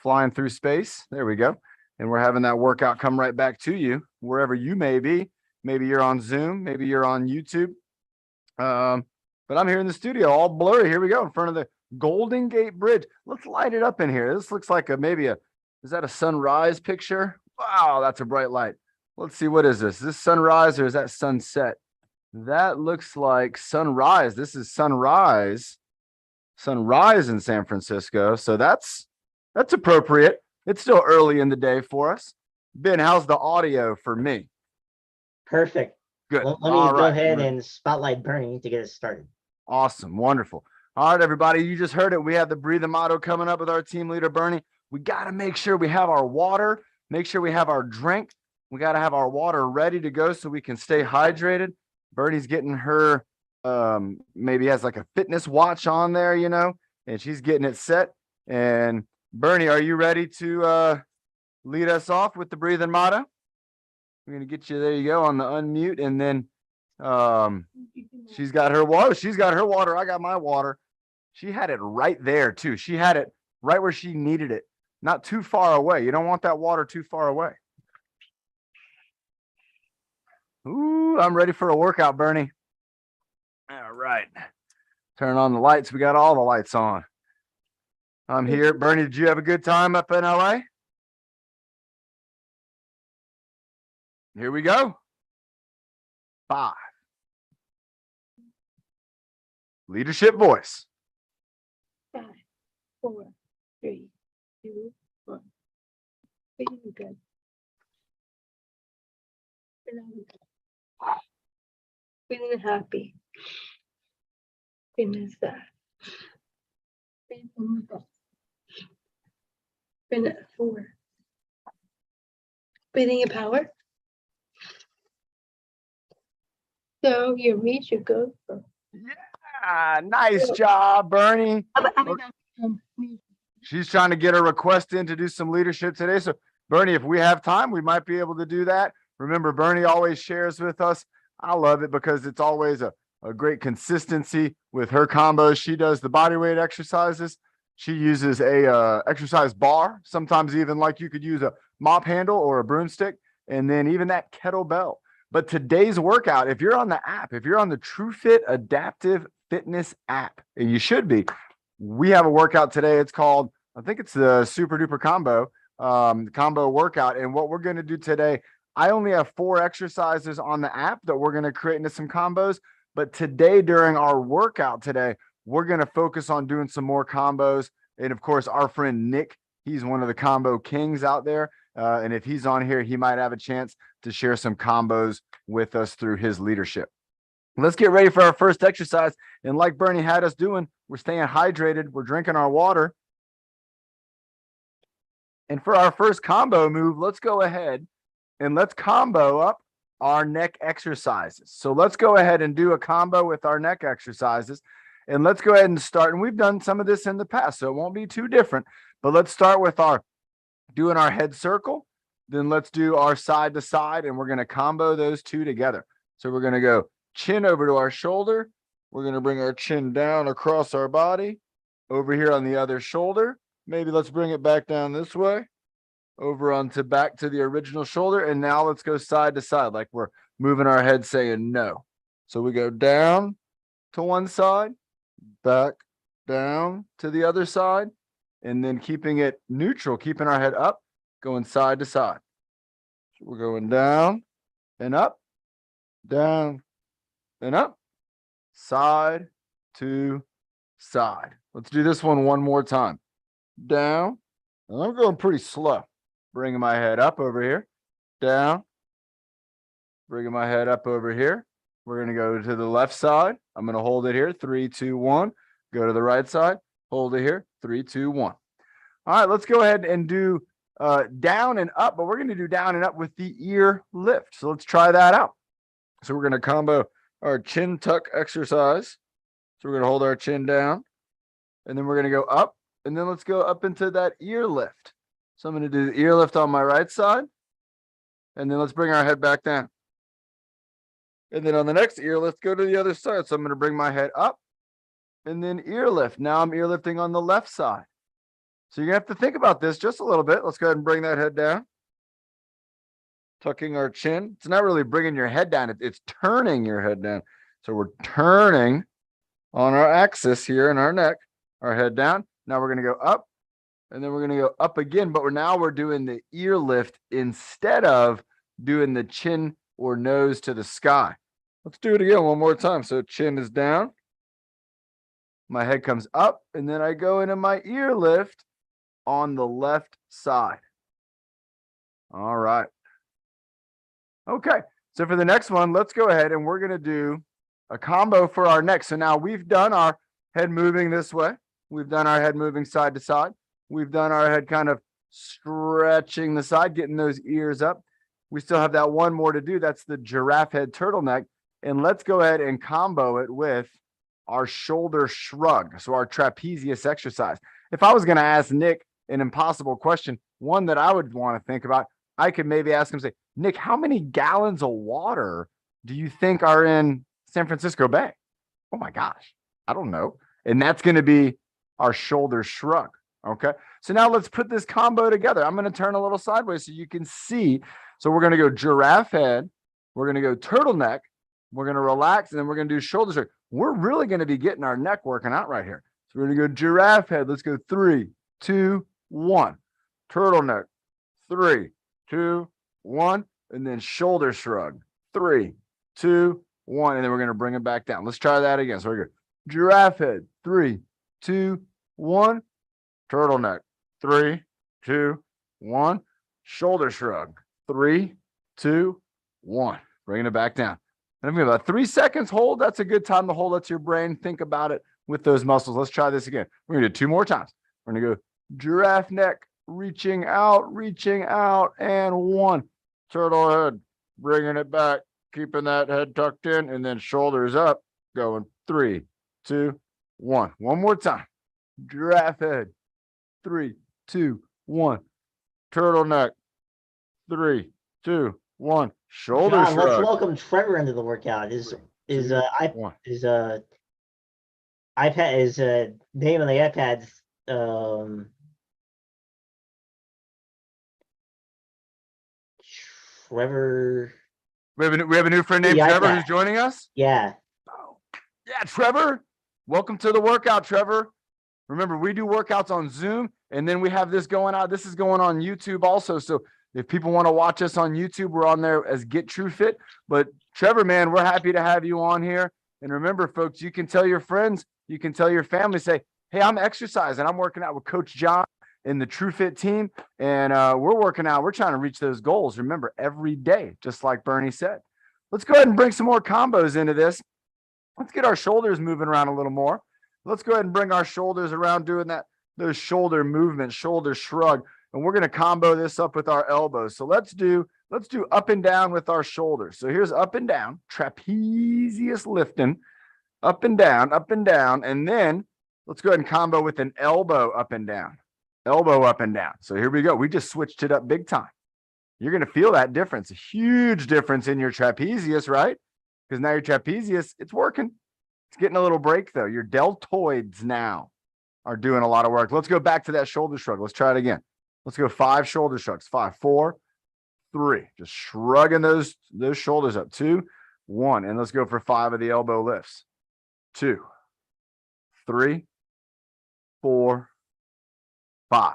flying through space. There we go. And we're having that workout come right back to you, wherever you may be. Maybe you're on Zoom, maybe you're on YouTube. But I'm here in the studio, all blurry. Here we go, in front of the Golden Gate Bridge. Let's light it up in here. This looks like is that a sunrise picture? Wow, that's a bright light. Let's see, what is this? Is this sunrise or is that sunset? That looks like sunrise. This is sunrise in San Francisco. So that's appropriate. It's still early in the day for us. Ben, how's the audio for me? Perfect. Good. Let me go ahead and spotlight Bernie to get us started. Awesome. Wonderful. All right, everybody. You just heard it. We have the Breathe the Motto coming up with our team leader, Bernie. We got to make sure we have our water, make sure we have our drink. We got to have our water ready to go so we can stay hydrated. Bernie's getting her, maybe has like a fitness watch on there, and she's getting it set. And Bernie, are you ready to lead us off with the Breathe the Motto? We're going to get you, there you go, on the unmute. And then she's got her water. She's got her water. I got my water. She had it right there too. She had it right where she needed it, not too far away. You don't want that water too far away. Ooh, I'm ready for a workout, Bernie. All right. Turn on the lights. We got all the lights on. I'm here. Bernie, did you have a good time up in LA? Here we go. 5. Leadership voice. 5, 4, 3, 2, 1. Feeling good. Feeling good. Feeling happy. Feeling sad. Feeling good. Feeling 4. Feeling your power. So you reach your goal. Yeah, nice job, Bernie. She's trying to get a request in to do some leadership today. So, Bernie, if we have time, we might be able to do that. Remember, Bernie always shares with us. I love it because it's always a great consistency with her combos. She does the body weight exercises. She uses a exercise bar, sometimes even like you could use a mop handle or a broomstick, and then even that kettlebell. But today's workout, if you're on the app, if you're on the TrueFit Adaptive Fitness app, and you should be, we have a workout today. It's called, I think it's the Super Duper combo workout. And what we're going to do today, I only have 4 exercises on the app that we're going to create into some combos. But today, during our workout today, we're going to focus on doing some more combos. And of course, our friend Nick, he's one of the combo kings out there. And if he's on here, he might have a chance to share some combos with us through his leadership. Let's get ready for our first exercise. And like Bernie had us doing, we're staying hydrated. We're drinking our water. And for our first combo move, let's go ahead and let's combo up our neck exercises. So let's go ahead and do a combo with our neck exercises. And let's go ahead and start. And we've done some of this in the past, so it won't be too different. But let's start with doing our head circle. Then let's do our side to side, and we're going to combo those two together. So we're going to go chin over to our shoulder. We're going to bring our chin down across our body, over here on the other shoulder. Maybe let's bring it back down this way, over onto back to the original shoulder. And now let's go side to side, like we're moving our head saying no. So we go down to one side, back down to the other side, and then keeping it neutral, keeping our head up, going side to side. So we're going down and up, down and up, side to side. Let's do this one more time. Down, and I'm going pretty slow. Bringing my head up over here, down, bringing my head up over here. We're going to go to the left side. I'm going to hold it here, 3, 2, 1. Go to the right side, hold it here, 3, 2, 1. All right, let's go ahead and do down and up, but we're going to do down and up with the ear lift. So let's try that out. So we're going to combo our chin tuck exercise. So we're going to hold our chin down, and then we're going to go up, and then let's go up into that ear lift. So I'm going to do the ear lift on my right side, and then let's bring our head back down. And then on the next ear lift, go to the other side. So I'm going to bring my head up, and then ear lift. Now I'm ear lifting on the left side. So you're gonna have to think about this just a little bit. Let's go ahead and bring that head down. Tucking our chin. It's not really bringing your head down. It's turning your head down. So we're turning on our axis here in our neck, our head down. Now we're going to go up and then we're going to go up again. But we're doing the ear lift instead of doing the chin or nose to the sky. Let's do it again one more time. So chin is down. My head comes up and then I go into my ear lift on the left side. All right. Okay, so for the next one, let's go ahead and we're going to do a combo for our neck. So now we've done our head moving this way. We've done our head moving side to side. We've done our head kind of stretching the side, getting those ears up. We still have that one more to do. That's the giraffe head turtleneck. And let's go ahead and combo it with our shoulder shrug. So our trapezius exercise. If I was going to ask Nick an impossible question, one that I would want to think about, I could maybe ask him, say, Nick, how many gallons of water do you think are in San Francisco Bay? Oh my gosh, I don't know. And that's going to be our shoulder shrug. Okay. So now let's put this combo together. I'm going to turn a little sideways so you can see. So we're going to go giraffe head. We're going to go turtleneck. We're going to relax and then we're going to do shoulder shrug. We're really going to be getting our neck working out right here. So we're going to go giraffe head. Let's go 3, 2, 1. Turtleneck. 3, 2, 1, and then shoulder shrug. 3, 2, 1, and then we're going to bring it back down. Let's try that again. So we're good. Giraffe head. 3, 2, 1. Turtleneck. 3, 2, 1. Shoulder shrug. 3, 2, 1. Bringing it back down. And I'm about 3 seconds hold. That's a good time to hold. That's your brain. Think about it with those muscles. Let's try this again. We're going to do 2 more times. We're going to go giraffe neck. Reaching out, and 1. Turtle head, bringing it back, keeping that head tucked in, and then shoulders up, going 3, 2, 1. One more time. Giraffe head, 3, 2, 1. Turtleneck, 3, 2, 1. Shoulder John, shrug. let's welcome Trevor into the workout. His name on the iPad's Trevor. We have a new friend named Trevor who's joining us. Yeah. Oh, yeah, Trevor. Welcome to the workout, Trevor. Remember, we do workouts on Zoom, and then we have this going out. This is going on YouTube also. So if people want to watch us on YouTube, we're on there as Get True Fit. But Trevor, man, we're happy to have you on here. And remember, folks, you can tell your friends, you can tell your family, say, hey, I'm exercising. I'm working out with Coach John and the True Fit team. And we're working out. We're trying to reach those goals. Remember, every day, just like Bernie said. Let's go ahead and bring some more combos into this. Let's get our shoulders moving around a little more. Let's go ahead and bring our shoulders around doing those shoulder movements, shoulder shrug. And we're going to combo this up with our elbows. So let's do up and down with our shoulders. So here's up and down, trapezius lifting, up and down, and then let's go ahead and combo with an elbow up and down, elbow up and down. So here we go. We just switched it up big time. You're going to feel that difference, a huge difference in your trapezius, right? Because now your trapezius, it's working. It's getting a little break though. Your deltoids now are doing a lot of work. Let's go back to that shoulder shrug. Let's try it again. Let's go 5 shoulder shrugs. 5, 4, 3. Just shrugging those shoulders up. 2, 1. And let's go for 5 of the elbow lifts. 2, 3, 4, 5.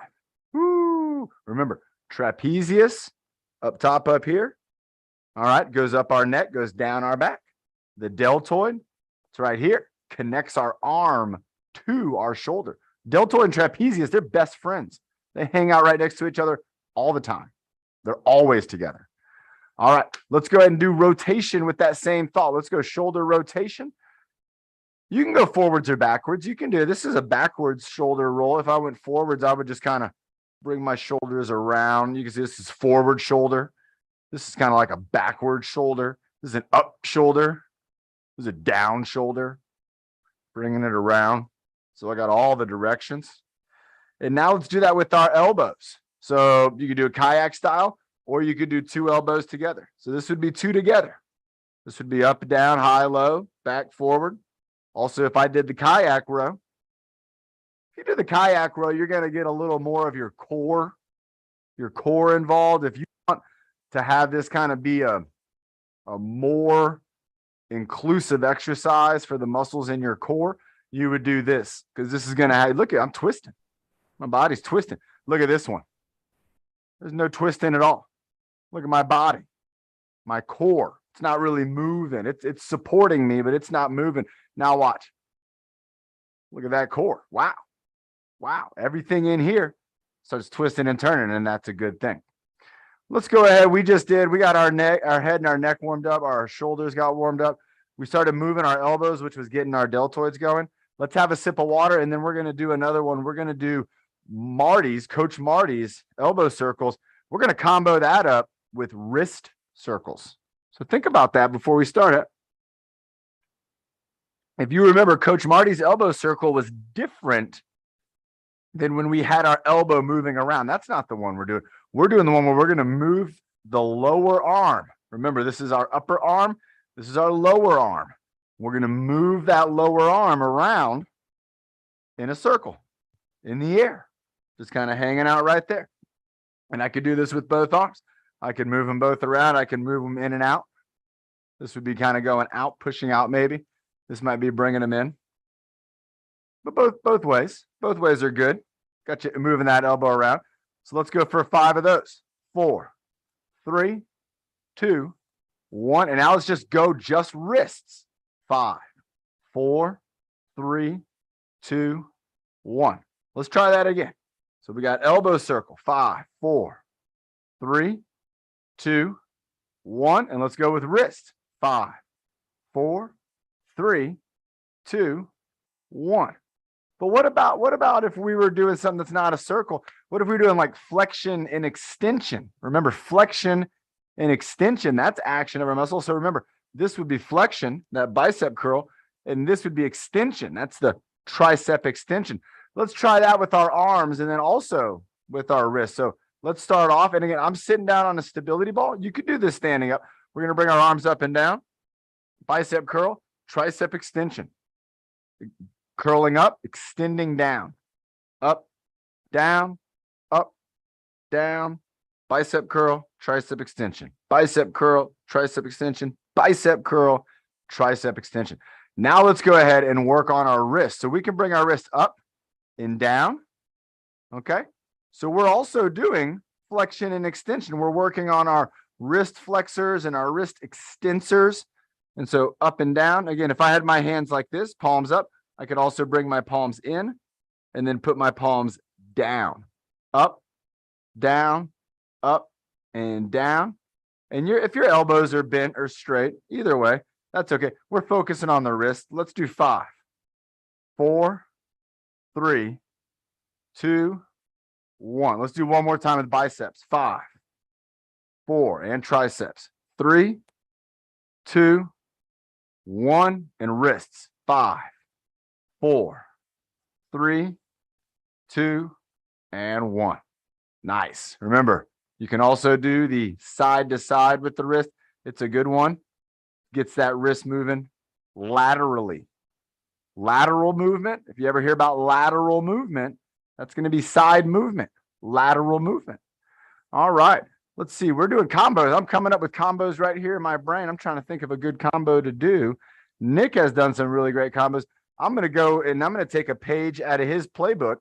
Woo! Remember, trapezius up top up here. All right, goes up our neck, goes down our back. The deltoid, it's right here, connects our arm to our shoulder. Deltoid and trapezius, they're best friends. They hang out right next to each other all the time. They're always together. All right, let's go ahead and do rotation with that same thought. Let's go shoulder rotation. You can go forwards or backwards. You can do it. This is a backwards shoulder roll. If I went forwards, I would just kind of bring my shoulders around. You can see this is forward shoulder. This is kind of like a backward shoulder. This is an up shoulder. This is a down shoulder. Bringing it around. So I got all the directions. And now let's do that with our elbows. So you could do a kayak style, or you could do 2 elbows together. So this would be 2 together. This would be up, down, high, low, back, forward. Also, if I did the kayak row, If you do the kayak row, you're going to get a little more of your core involved. If you want to have this kind of be a more inclusive exercise for the muscles in your core, you would do this, because this is going to have, look at, I'm twisting. My body's twisting. Look at this one. There's no twisting at all. Look at my body, my core. It's not really moving. It's supporting me, but it's not moving. Now watch. Look at that core. Wow. Wow. Everything in here starts twisting and turning, and that's a good thing. Let's go ahead. We got our head and our neck warmed up. Our shoulders got warmed up. We started moving our elbows, which was getting our deltoids going. Let's have a sip of water, and then we're going to do another one. We're going to do Coach Marty's elbow circles. We're going to combo that up with wrist circles. So think about that before we start it. If you remember, Coach Marty's elbow circle was different than when we had our elbow moving around. That's not the one we're doing. We're doing the one where we're going to move the lower arm. Remember, this is our upper arm. This is our lower arm. We're going to move that lower arm around in a circle in the air, just kind of hanging out right there. And I could do this with both arms. I could move them both around. I can move them in and out. This would be kind of going out, pushing out maybe. This might be bringing them in. But both ways are good. Got you moving that elbow around. So let's go for 5 of those. 4, 3, 2, 1. And now let's just go just wrists. 5, 4, 3, 2, 1. Let's try that again. So we got elbow circle. 5, 4, 3, 2, 1. And let's go with wrist. 5, 4, 3, 2, 1. But what about if we were doing something that's not a circle? What if we were doing like flexion and extension? Remember, flexion and extension, that's action of our muscle. So remember, this would be flexion, that bicep curl, and this would be extension. That's the tricep extension. Let's try that with our arms and then also with our wrists. So let's start off. And again, I'm sitting down on a stability ball. You could do this standing up. We're going to bring our arms up and down. Bicep curl, tricep extension. Curling up, extending down, up, down, bicep curl, tricep extension, bicep curl, tricep extension, bicep curl, tricep extension. Now let's go ahead and work on our wrists. So we can bring our wrist up and down. Okay. So we're also doing flexion and extension. We're working on our wrist flexors and our wrist extensors. And so up and down. Again, if I had my hands like this, palms up, I could also bring my palms in and then put my palms down, up, and down. And if your elbows are bent or straight, either way, that's okay. We're focusing on the wrist. Let's do 5, 4, 3, 2, 1. Let's do one more time with biceps. 5, 4, and triceps. 3, 2, 1, and wrists. 5, 4, 3, 2, and 1. Nice. Remember, you can also do the side to side with the wrist. It's a good one. Gets that wrist moving laterally. Lateral movement. If you ever hear about lateral movement, that's going to be side movement, lateral movement. All right. Let's see. We're doing combos. I'm coming up with combos right here in my brain. I'm trying to think of a good combo to do. Nick has done some really great combos. I'm going to go and I'm going to take a page out of his playbook.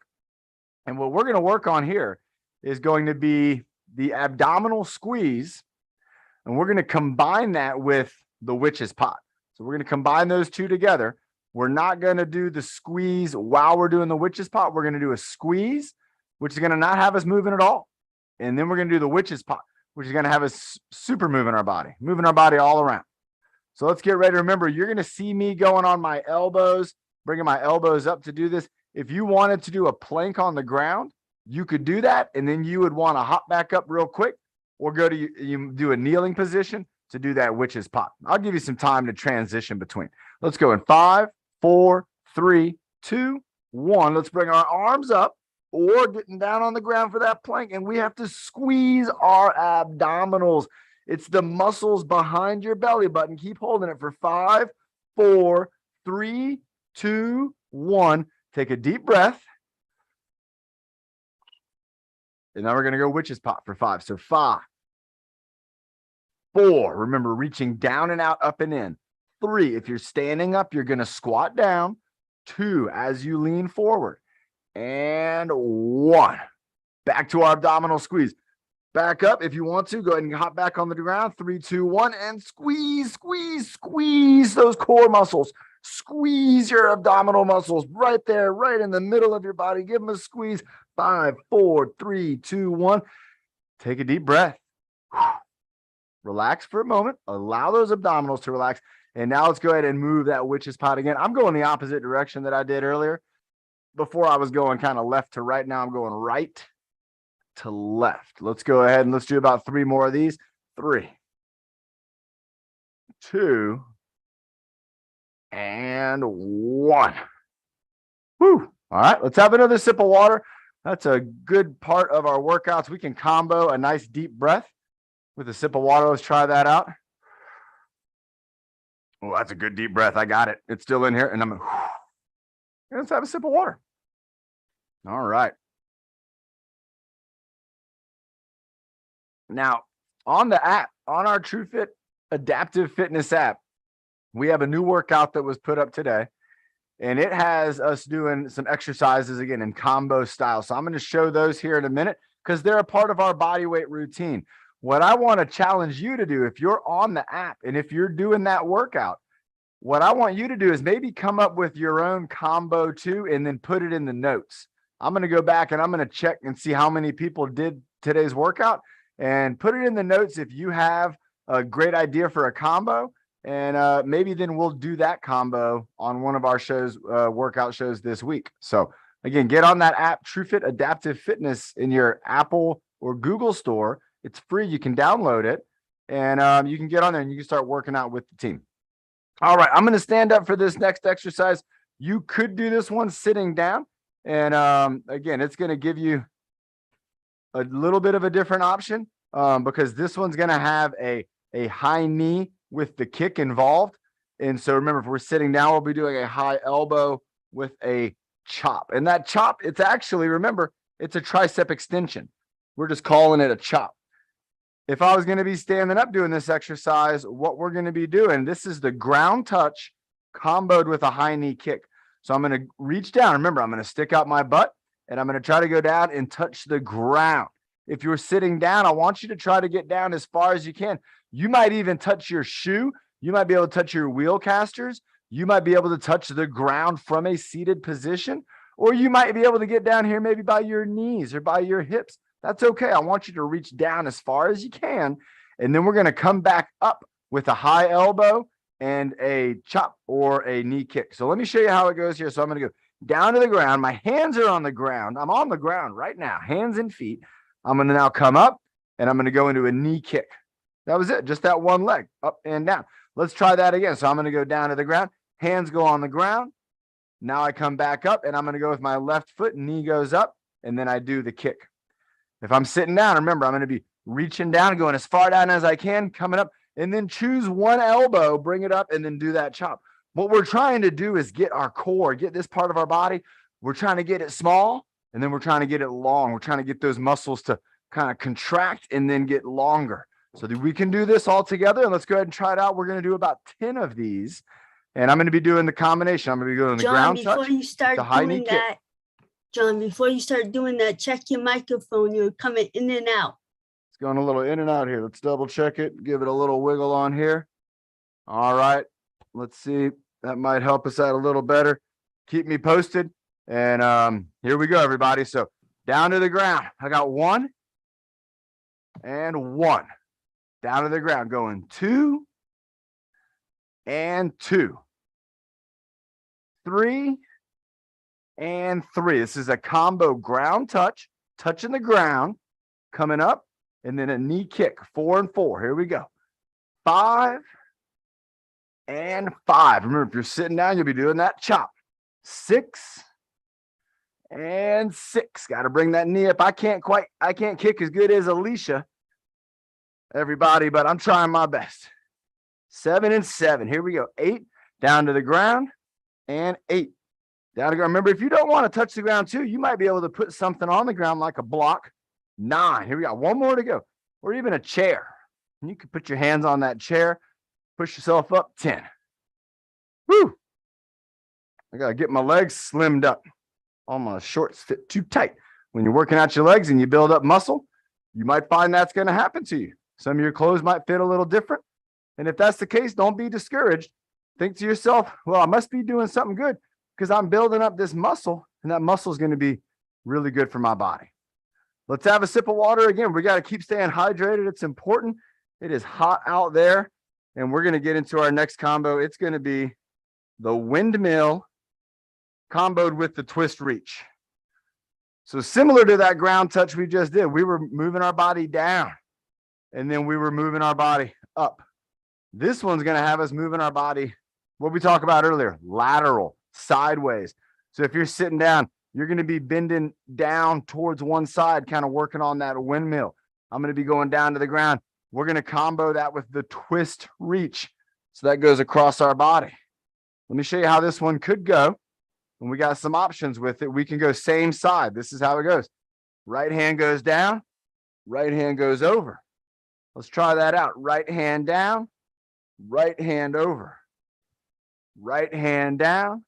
And what we're going to work on here is going to be the abdominal squeeze. And we're going to combine that with the witch's pot. So we're going to combine those two together. We're not going to do the squeeze while we're doing the witch's pot. We're going to do a squeeze, which is going to not have us moving at all. And then we're going to do the witch's pot, which is going to have us super moving our body all around. So let's get ready. Remember, you're going to see me going on my elbows, bringing my elbows up to do this. If you wanted to do a plank on the ground, you could do that. And then you would want to hop back up real quick or go to you do a kneeling position to do that witch's pot. I'll give you some time to transition between. Let's go in 5, 4, 3, 2, 1. Let's bring our arms up or getting down on the ground for that plank. And we have to squeeze our abdominals. It's the muscles behind your belly button. Keep holding it for 5, 4, 3, 2, 1. Take a deep breath. And now we're going to go witch's pot for 5. So 5, 4. Remember, reaching down and out, up and in. 3, if you're standing up, you're going to squat down. 2, as you lean forward. And 1. Back to our abdominal squeeze. Back up if you want to. Go ahead and hop back on the ground. 3, 2, 1. And squeeze, squeeze, squeeze those core muscles. Squeeze your abdominal muscles right there, right in the middle of your body. Give them a squeeze. 5, 4, 3, 2, 1. Take a deep breath. Relax for a moment. Allow those abdominals to relax. And now let's go ahead and move that witch's pot again. I'm going the opposite direction that I did earlier. Before I was going kind of left to right. Now I'm going right to left. Let's go ahead and let's do about 3 more of these. 3, 2, and 1. Woo. All right, let's have another sip of water. That's a good part of our workouts. We can combo a nice deep breath with a sip of water. Let's try that out. Oh, that's a good deep breath. I got it. It's still in here. And let's have a sip of water. All right. Now, on the app, on our TrueFit Adaptive Fitness app, we have a new workout that was put up today. And it has us doing some exercises again in combo style. So I'm going to show those here in a minute because they're a part of our body weight routine. What I want to challenge you to do, if you're on the app and if you're doing that workout, what I want you to do is maybe come up with your own combo too, and then put it in the notes. I'm going to go back and I'm going to check and see how many people did today's workout and put it in the notes if you have a great idea for a combo. And maybe then we'll do that combo on one of our shows, workout shows this week. So again, get on that app, TrueFit Adaptive Fitness, in your Apple or Google store. It's free. You can download it and you can get on there and you can start working out with the team. All right, I'm going to stand up for this next exercise. You could do this one sitting down. And again, it's going to give you a little bit of a different option because this one's going to have a high knee with the kick involved. And so remember, if we're sitting down, we'll be doing a high elbow with a chop. And that chop, it's actually, remember, it's a tricep extension. We're just calling it a chop. If I was going to be standing up doing this exercise, what we're going to be doing, this is the ground touch comboed with a high knee kick. So I'm going to reach down. Remember, I'm going to stick out my butt and I'm going to try to go down and touch the ground. If you're sitting down, I want you to try to get down as far as you can. You might even touch your shoe. You might be able to touch your wheel casters. You might be able to touch the ground from a seated position, or you might be able to get down here maybe by your knees or by your hips. That's okay. I want you to reach down as far as you can. And then we're going to come back up with a high elbow and a chop or a knee kick. So let me show you how it goes here. So I'm going to go down to the ground. My hands are on the ground. I'm on the ground right now, hands and feet. I'm going to now come up and I'm going to go into a knee kick. That was it. Just that one leg up and down. Let's try that again. So I'm going to go down to the ground. Hands go on the ground. Now I come back up and I'm going to go with my left foot. Knee goes up and then I do the kick. If I'm sitting down, remember, I'm going to be reaching down, going as far down as I can, coming up, and then choose one elbow, bring it up, and then do that chop. What we're trying to do is get our core, get this part of our body. We're trying to get it small, and then we're trying to get it long. We're trying to get those muscles to kind of contract and then get longer so that we can do this all together. And let's go ahead and try it out. We're going to do about 10 of these, and I'm going to be doing the combination. I'm going to be doing the ground touch, the high knee kick. John, before you start doing that, check your microphone. You're coming in and out. It's going a little in and out here. Let's double check it. Give it a little wiggle on here. All right. Let's see. That might help us out a little better. Keep me posted. And here we go, everybody. So down to the ground. I got 1 and 1. Down to the ground. Going 2 and 2. 3 and 3. This is a combo ground touch, touching the ground, coming up, and then a knee kick. 4 and 4. Here we go. 5 and 5. Remember, if you're sitting down, you'll be doing that chop. 6 and 6. Got to bring that knee up. I can't kick as good as Alicia, everybody, but I'm trying my best. 7 and 7. Here we go. 8 down to the ground and 8. Down to go. Remember, if you don't want to touch the ground too, you might be able to put something on the ground like a block. 9. Here we go. One more to go. Or even a chair. And you can put your hands on that chair, push yourself up. 10. Woo! I gotta get my legs slimmed up. All my shorts fit too tight. When you're working out your legs and you build up muscle, you might find that's going to happen to you. Some of your clothes might fit a little different. And if that's the case, don't be discouraged. Think to yourself, well, I must be doing something good because I'm building up this muscle, and that muscle is going to be really good for my body. Let's have a sip of water again. We got to keep staying hydrated. It's important. It is hot out there, and we're going to get into our next combo. It's going to be the windmill comboed with the twist reach. So similar to that ground touch we just did, we were moving our body down and then we were moving our body up. This one's going to have us moving our body, what we talked about earlier, lateral, sideways. So if you're sitting down, you're going to be bending down towards one side, kind of working on that windmill. I'm going to be going down to the ground. We're going to combo that with the twist reach. So that goes across our body. Let me show you how this one could go. And we got some options with it. We can go same side. This is how it goes. Right hand goes down, right hand goes over. Let's try that out. Right hand down, right hand over. Right hand down,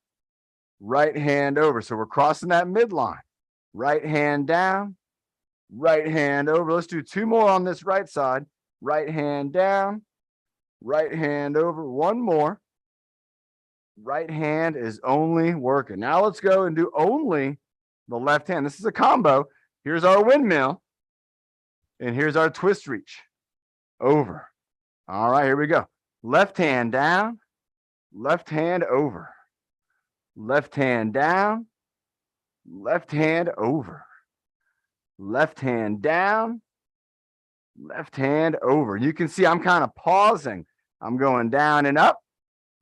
right hand over. So we're crossing that midline. Right hand down, right hand over. Let's do 2 more on this right side. Right hand down, right hand over. 1 more. Right hand is only working. Now let's go and do only the left hand. This is a combo. Here's our windmill. And here's our twist reach. Over. All right, here we go. Left hand down. Left hand over. Left hand down. Left hand over. Left hand down. Left hand over. You can see I'm kind of pausing. I'm going down and up.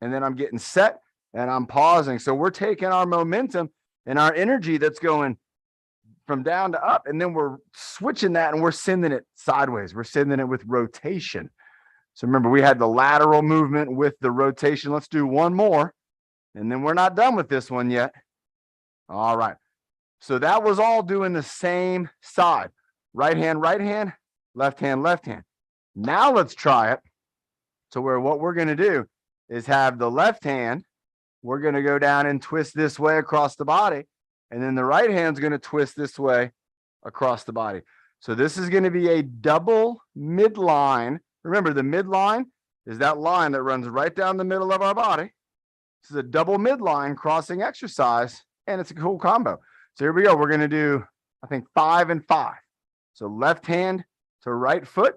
And then I'm getting set and I'm pausing. So we're taking our momentum and our energy that's going from down to up. And then we're switching that and we're sending it sideways. We're sending it with rotation. So remember, we had the lateral movement with the rotation. Let's do 1 more. And then we're not done with this one yet. All right. So that was all doing the same side. Right hand, left hand, left hand. Now let's try it. So what we're going to do is have the left hand, we're going to go down and twist this way across the body. And then the right hand's going to twist this way across the body. So this is going to be a double midline. Remember, the midline is that line that runs right down the middle of our body. This is a double midline crossing exercise, and it's a cool combo. So here we go. We're going to do, I think, 5 and 5. So left hand to right foot,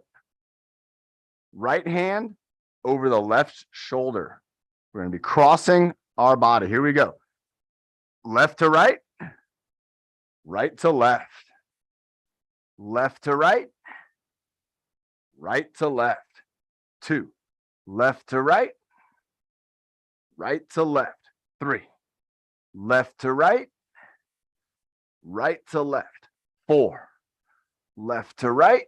right hand over the left shoulder. We're going to be crossing our body. Here we go. Left to right, right to left, left to right, right to left. 2, left to right, right to left. 3, left to right, right to left. 4, left to right,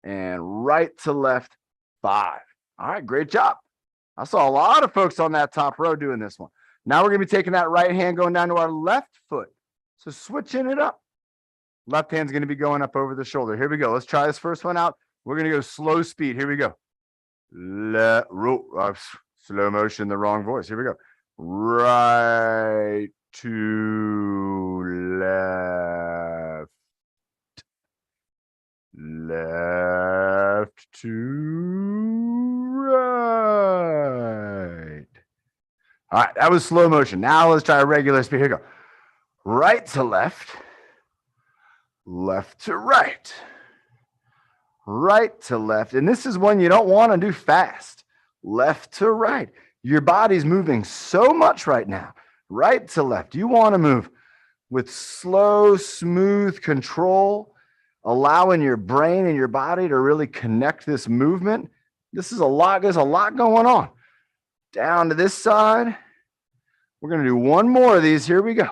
and right to left. 5. All right, great job. I saw a lot of folks on that top row doing this one. Now we're going to be taking that right hand going down to our left foot. So switching it up. Left hand's going to be going up over the shoulder. Here we go. Let's try this first one out. We're going to go slow speed. Here we go. Slow motion, the wrong voice. Here we go. Right to left. Left to right. All right, that was slow motion. Now let's try regular speed. Here we go. Right to left. Left to right. Right to left. And this is one you don't want to do fast. Left to right. Your body's moving so much right now. Right to left. You want to move with slow, smooth control, allowing your brain and your body to really connect this movement. This is a lot. There's a lot going on. Down to this side. We're going to do 1 more of these. Here we go.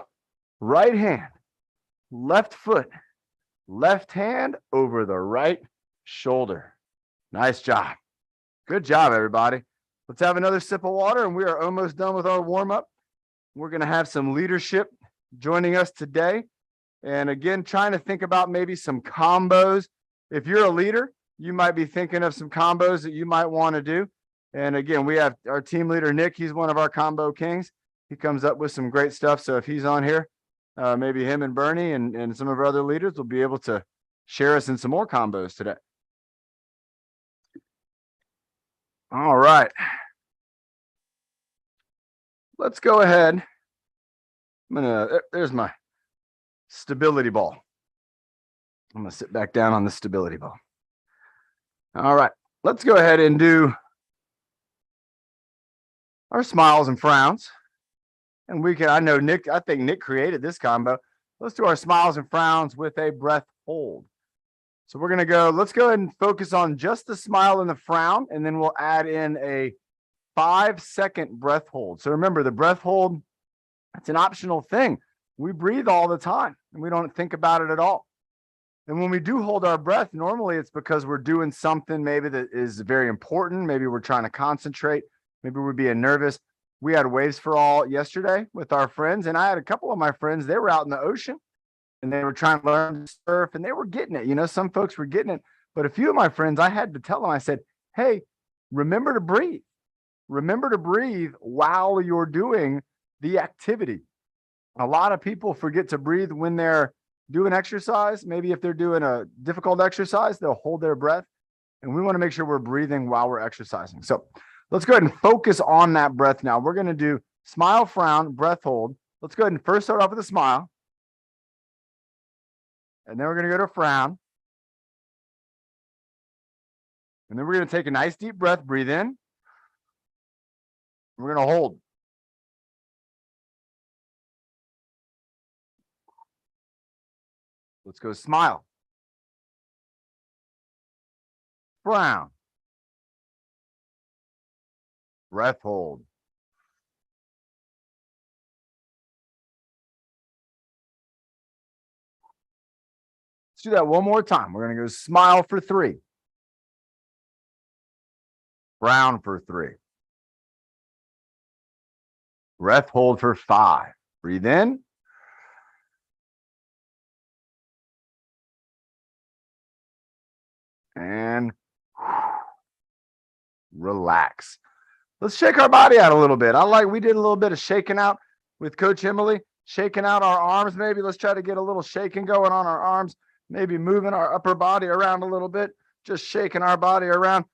Right hand, left foot, left hand over the right shoulder. Nice job. Good job, everybody. Let's have another sip of water, and we are almost done with our warm-up. We're going to have some leadership joining us today. And again, trying to think about maybe some combos. If you're a leader, you might be thinking of some combos that you might want to do. And again, we have our team leader, Nick. He's one of our combo kings. He comes up with some great stuff. So if he's on here, maybe him and Bernie and some of our other leaders will be able to share us in some more combos today. All right. Let's go ahead. There's my stability ball. I'm going to sit back down on the stability ball. All right. Let's go ahead and do our smiles and frowns. And we can, I think Nick created this combo. Let's do our smiles and frowns with a breath hold. So we're going to go, let's go ahead and focus on just the smile and the frown, and then we'll add in a 5-second breath hold. So remember, the breath hold, it's an optional thing. We breathe all the time and we don't think about it at all. And when we do hold our breath, normally it's because we're doing something maybe that is very important. Maybe we're trying to concentrate. Maybe we're being nervous. We had Waves for All yesterday with our friends, and I had a couple of my friends, they were out in the ocean and they were trying to learn to surf and they were getting it. You know, some folks were getting it, but a few of my friends, I had to tell them, I said, hey, remember to breathe. Remember to breathe while you're doing the activity. A lot of people forget to breathe when they're doing exercise. Maybe if they're doing a difficult exercise, they'll hold their breath. And we want to make sure we're breathing while we're exercising. So let's go ahead and focus on that breath now. We're going to do smile, frown, breath hold. Let's go ahead and first start off with a smile. And then we're going to go to frown. And then we're going to take a nice deep breath, breathe in. We're going to hold. Let's go smile. Frown. Breath hold. Let's do that one more time. We're going to go smile for 3. Frown for 3. Breath hold for 5. Breathe in. And relax. Let's shake our body out a little bit. We did a little bit of shaking out with Coach Emily, shaking out our arms. Maybe let's try to get a little shaking going on our arms, maybe moving our upper body around a little bit, just shaking our body around.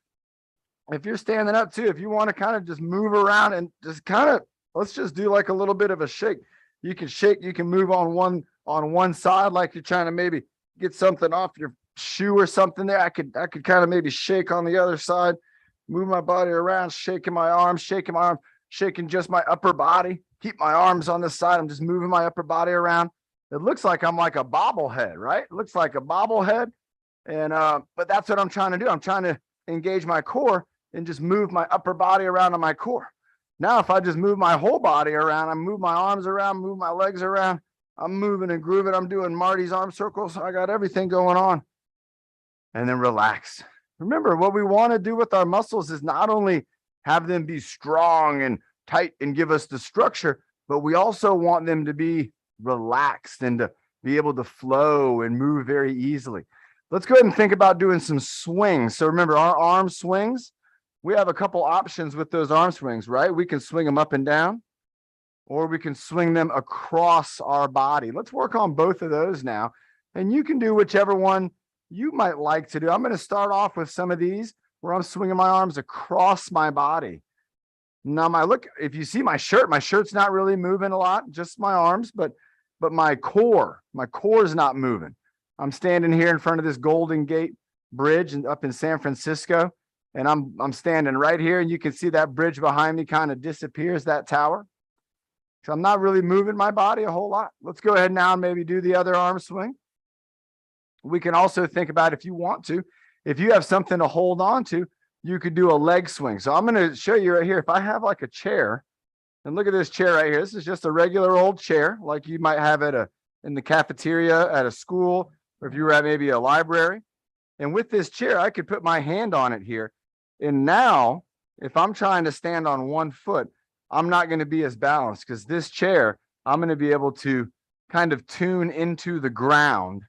If you're standing up too, if you want to kind of just move around and just kind of, let's just do like a little bit of a shake. You can shake, you can move on one side, like you're trying to maybe get something off your shoe or something there. I could kind of maybe shake on the other side, move my body around, shaking my arms, shaking just my upper body, keep my arms on this side. I'm just moving my upper body around. It looks like I'm like a bobblehead, right? It looks like a bobblehead. And, but that's what I'm trying to do. I'm trying to engage my core and just move my upper body around on my core. Now, if I just move my whole body around, I move my arms around, move my legs around, I'm moving and grooving. I'm doing Marty's arm circles. I got everything going on. And then relax. Remember, what we want to do with our muscles is not only have them be strong and tight and give us the structure, but we also want them to be relaxed and to be able to flow and move very easily. Let's go ahead and think about doing some swings. So remember, our arm swings, we have a couple options with those arm swings, right? We can swing them up and down, or we can swing them across our body. Let's work on both of those now. And you can do whichever one you might like to do. I'm going to start off with some of these where I'm swinging my arms across my body. Now, if you see my shirt's not really moving a lot, just my arms, but my core is not moving. I'm standing here in front of this Golden Gate Bridge and up in San Francisco, and I'm standing right here, and you can see that bridge behind me kind of disappears, that tower. So I'm not really moving my body a whole lot. Let's go ahead now and maybe do the other arm swing. We can also think about, if you want to, if you have something to hold on to, you could do a leg swing. So I'm going to show you right here. If I have like a chair, and look at this chair right here. This is just a regular old chair, like you might have in the cafeteria at a school, or if you were at maybe a library. And with this chair, I could put my hand on it here. And now, if I'm trying to stand on one foot, I'm not going to be as balanced, because this chair, I'm going to be able to kind of tune into the ground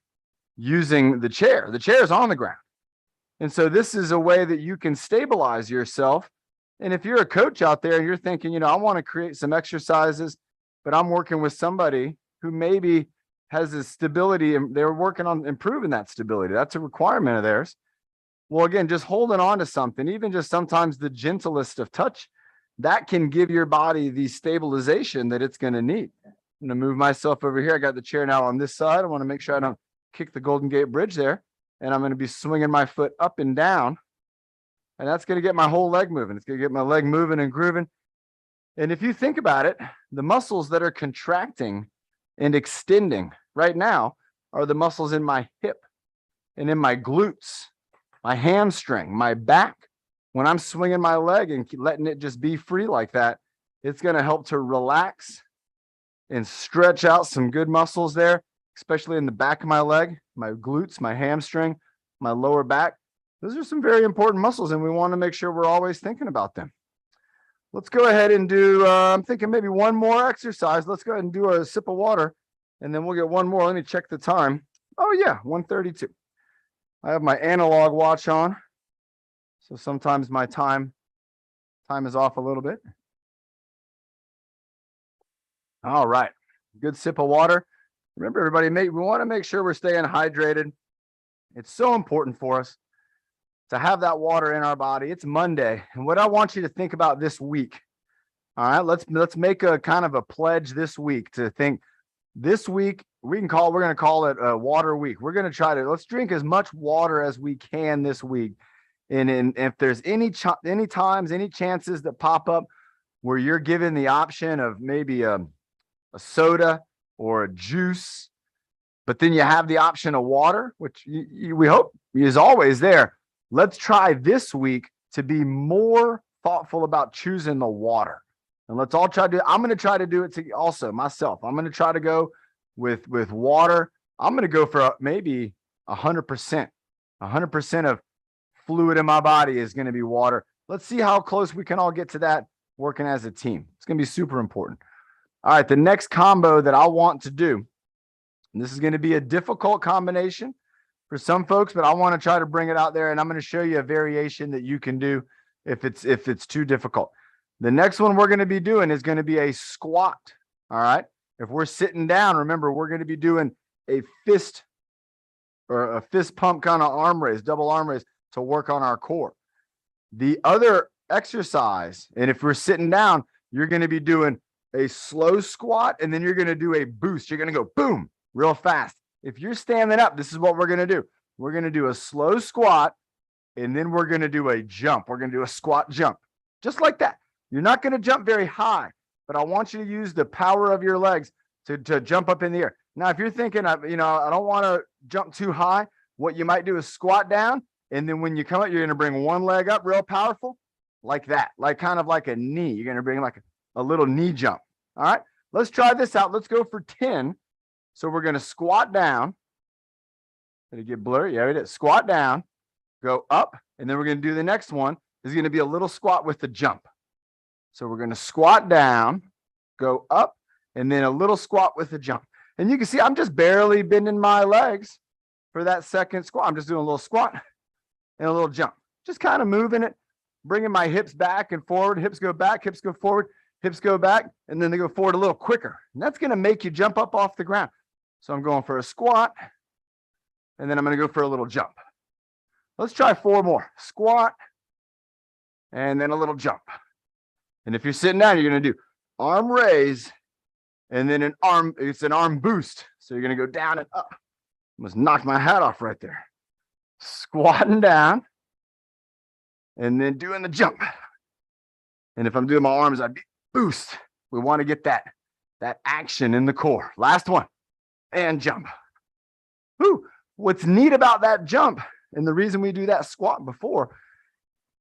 using the chair. The chair is on the ground. And so this is a way that you can stabilize yourself. And if you're a coach out there and you're thinking, you know, I want to create some exercises, but I'm working with somebody who maybe has a stability and they're working on improving that stability. That's a requirement of theirs. Well, again, just holding on to something, even just sometimes the gentlest of touch, that can give your body the stabilization that it's going to need. I'm going to move myself over here. I got the chair now on this side. I want to make sure I don't kick the Golden Gate Bridge there. And I'm going to be swinging my foot up and down. And that's going to get my whole leg moving. It's going to get my leg moving and grooving. And if you think about it, the muscles that are contracting and extending right now are the muscles in my hip and in my glutes, my hamstring, my back. When I'm swinging my leg and letting it just be free like that, it's going to help to relax and stretch out some good muscles there, especially in the back of my leg, my glutes, my hamstring, my lower back. Those are some very important muscles, and we want to make sure we're always thinking about them. Let's go ahead and do, I'm thinking maybe one more exercise. Let's go ahead and do a sip of water, and then we'll get one more. Let me check the time. Oh, yeah, 1:32. I have my analog watch on, so sometimes my time is off a little bit. All right, good sip of water. Remember, everybody, we want to make sure we're staying hydrated. It's so important for us to have that water in our body. It's Monday, and what I want you to think about this week. All right, let's make a kind of a pledge this week to think. This week we're going to call it a water week. We're going to let's drink as much water as we can this week. And if there's any times, any chances that pop up where you're given the option of maybe a soda or a juice, but then you have the option of water, which we hope is always there. Let's try this week to be more thoughtful about choosing the water. And let's all try to do, I'm going to try to do it to also myself. I'm going to try to go with water. I'm going to go for maybe 100%. 100% of fluid in my body is going to be water. Let's see how close we can all get to that working as a team. It's going to be super important. All right, the next combo that I want to do, and this is going to be a difficult combination for some folks, but I want to try to bring it out there, and I'm going to show you a variation that you can do if it's too difficult. The next one we're going to be doing is going to be a squat. All right. If we're sitting down, remember, we're going to be doing a fist or a fist pump kind of arm raise, double arm raise to work on our core. The other exercise, and if we're sitting down, you're going to be doing a slow squat, and then you're going to do a boost. You're going to go boom, real fast. If you're standing up, this is what we're going to do. We're going to do a slow squat, and then we're going to do a jump. We're going to do a squat jump, just like that. You're not going to jump very high, but I want you to use the power of your legs to jump up in the air. Now, if you're thinking, I don't want to jump too high, what you might do is squat down, and then when you come up, you're going to bring one leg up real powerful, like that, like kind of like a knee. You're going to bring like a little knee jump. All right, let's try this out. Let's go for 10. So we're going to squat down. Did it get blurry? Yeah, it is. Squat down, go up, and then we're going to do the next one. Is going to be a little squat with the jump. So we're going to squat down, go up, and then a little squat with the jump. And you can see I'm just barely bending my legs for that second squat. I'm just doing a little squat and a little jump. Just kind of moving it, bringing my hips back and forward. Hips go back, hips go forward, hips go back, and then they go forward a little quicker. And that's going to make you jump up off the ground. So I'm going for a squat, and then I'm going to go for a little jump. Let's try 4 more. Squat, and then a little jump. And if you're sitting down, you're going to do arm raise, and then it's an arm boost. So you're going to go down and up. Almost knocked my hat off right there. Squatting down, and then doing the jump. And if I'm doing my arms, I'd be boost. We want to get that action in the core. Last one, and jump. Whew. What's neat about that jump, and the reason we do that squat before,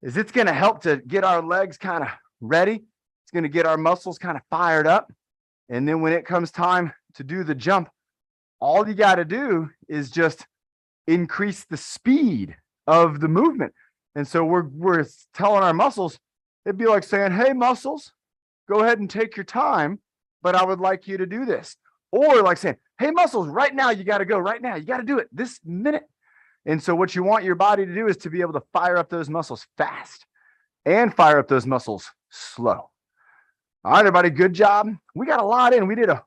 is it's going to help to get our legs kind of ready. It's going to get our muscles kind of fired up. And then when it comes time to do the jump, all you got to do is just increase the speed of the movement. And so we're telling our muscles, it'd be like saying, hey, muscles, go ahead and take your time, but I would like you to do this. Or like saying, hey, muscles, right now, you got to go right now. You got to do it this minute. And so what you want your body to do is to be able to fire up those muscles fast and fire up those muscles slow. All right, everybody, good job. We got a lot in. We did a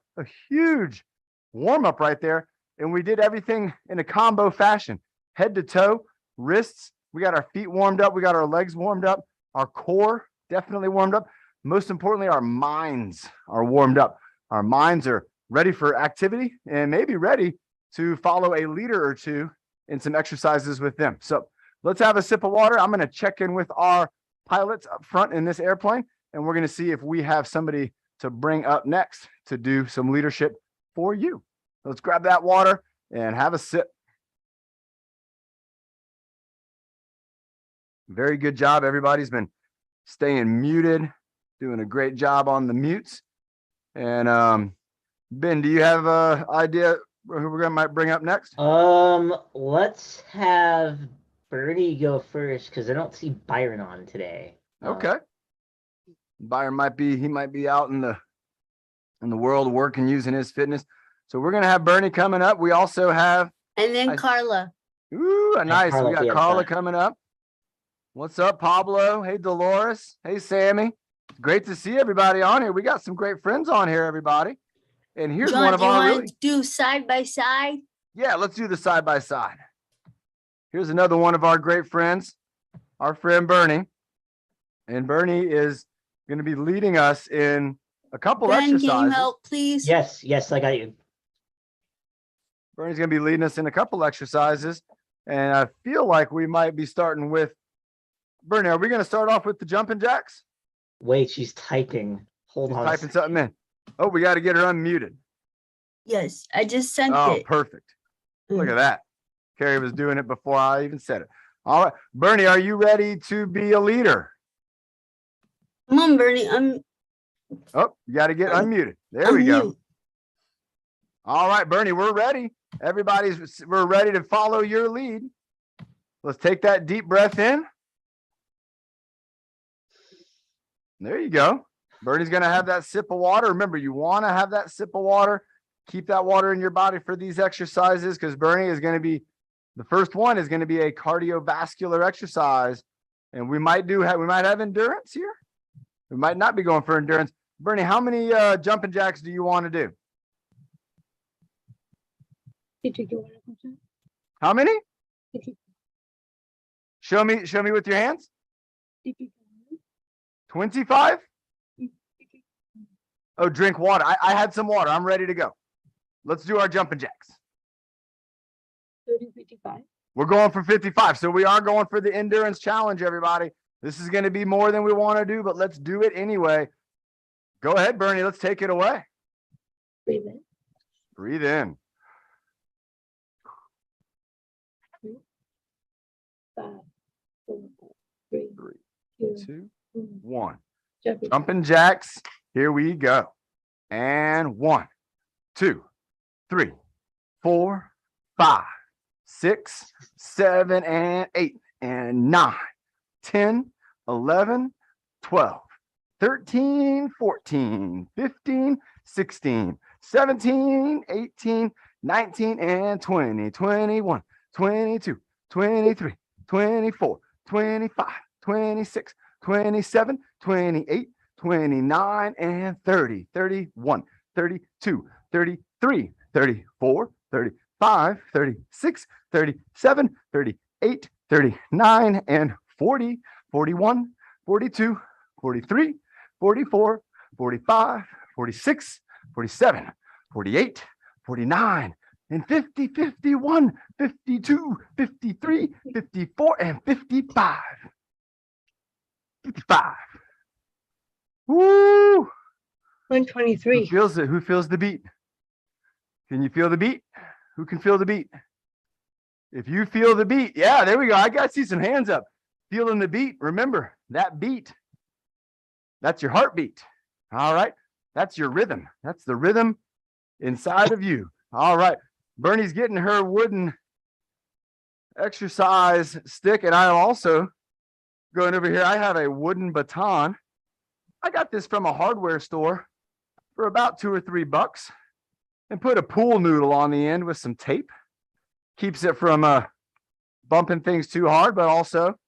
huge warm up right there, and we did everything in a combo fashion, head to toe, wrists. We got our feet warmed up. We got our legs warmed up. Our core definitely warmed up. Most importantly, our minds are warmed up. Our minds are ready for activity and maybe ready to follow a leader or two in some exercises with them. So let's have a sip of water. I'm going to check in with our pilots up front in this airplane, and we're going to see if we have somebody to bring up next to do some leadership for you. Let's grab that water and have a sip. Very good job. Everybody's been staying muted, doing a great job on the mutes. And Ben, do you have an idea who we're might bring up next? Let's have Bernie go first because I don't see Byron on today. Okay. Byron might be out in the world working, using his fitness. So we're gonna have Bernie coming up. We also have And then Carla. nice. Carla We got at the Carla front. coming up. What's up, Pablo? Hey, Dolores. Hey, Sammy. Great to see everybody on here. We got some great friends on here, everybody. And here's John, one of do you our want really, to do side by side? yeah, let's do the side by side. Here's another one of our great friends, our friend Bernie. And Bernie is going to be leading us in a couple Ben, can you exercises. help, please? Yes, I got you. Bernie's going to be leading us in a couple exercises. And I feel like we might be starting with Bernie. Are we going to start off with the jumping jacks? Wait, she's typing. Hold She's on. typing something in. Oh, we got to get her unmuted. Yes, I just sent Oh, it. perfect. Look at that. Carrie was doing it before I even said it. All right. Bernie, are you ready to be a leader? Come on, Bernie. Oh, you got to get unmuted. There we go. Unmute. All right, Bernie, we're ready. We're ready to follow your lead. Let's take that deep breath in. There you go. Bernie's going to have that sip of water. Remember, you want to have that sip of water. Keep that water in your body for these exercises because Bernie is going to be, the first one is going to be a cardiovascular exercise. And we might have endurance here. We might not be going for endurance. Bernie, how many jumping jacks do you want to do? How many? Show me with your hands. 25? Oh, drink water. I had some water. I'm ready to go. Let's do our jumping jacks. 55. We're going for 55. So we are going for the endurance challenge, everybody. This is going to be more than we want to do, but let's do it anyway. Go ahead, Bernie. Let's take it away. Breathe in. Breathe in. 5, 4, 3, 2, 2, 1. 1. Jumping. Jumping jacks. Here we go. And 1, 2, 3, 4, 5, 6, 7, and 8, and 9, 10, 11, 12, 13, 14, 15, 16, 17, 18, 19, and 20, 21, 22, 23, 24, 25, 26, 27, 28, 29, and 30, 31, 32, 33, 34, 35, 36, 37, 38, 39, and 40, 41, 42, 43, 44, 45, 46, 47, 48, 49, and 50, 51, 52, 53, 54, and 55. 55. Woo! Who 123. feels it? Who feels the beat? Can you feel the beat? Who can feel the beat? If you feel the beat, yeah, there we go. I got to see some hands up. Feeling the beat. Remember that beat. That's your heartbeat. All right. That's your rhythm. That's the rhythm inside of you. All right. Bernie's getting her wooden exercise stick, and I'm also going over here. I have a wooden baton. I got this from a hardware store for about $2 or $3. and put a pool noodle on the end with some tape. Keeps it from bumping things too hard, but also